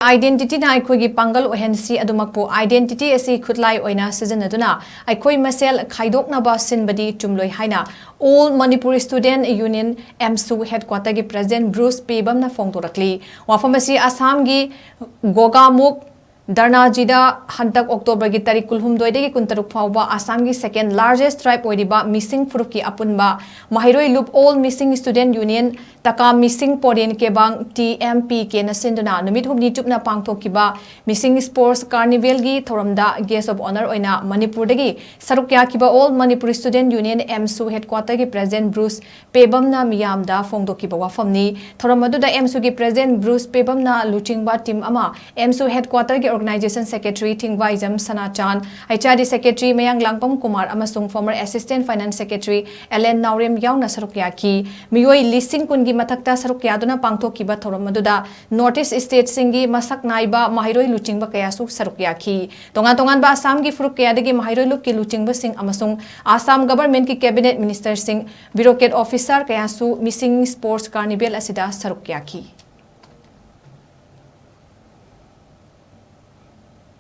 identity na Eikhoigi Paanggal Oihansi Adumakpu identity Asi Khutlai Oina Suinnaduna Eikhoi MASEL KHAIDOKNABA SINBADI CHUMLOI HAINA All Manipuri Student Union AMSU Headquarter gi President Bruce PEBAM na phongdokkhre wafamasi Assam gi Gogamuk Darnajida Hantak October gi tarik kulhumdoi degi kuntaruk phawba Assam gi second largest tribe oidiba missing furuk ki apunba Mahiroi loop all missing student union taka missing porin kebang TMP ke nasinduna numit humni chupna pangthokiba missing sports carnival gi thoramda guest of honor oina Manipur degi sarukya kiba all Manipuri student union AMSU headquarter gi president Bruce PEBAM na miyamda phongdokiba wafamni thoramadu da AMSU gi president Bruce PEBAM na luchingba team ama AMSU headquarter gi Organization Secretary Thingwaizam Sanachan, HRD Secretary Mayang Langpam Kumar amasung former Assistant Finance Secretary Ellen Naurem Yauna Sarukya ki Miyoi listing kungi matakta Sarukya duna pangthokiba thorammaduda Northeast State singi masak naiba Mahiroi luchingba kayasu Sarukya ki tongan ba Assam gi furukya degi Mahiroi luk ki luchingba sing amasung Assam government ki cabinet minister sing bureaucrat officer kayasu missing sports carnival asida Sarukya ki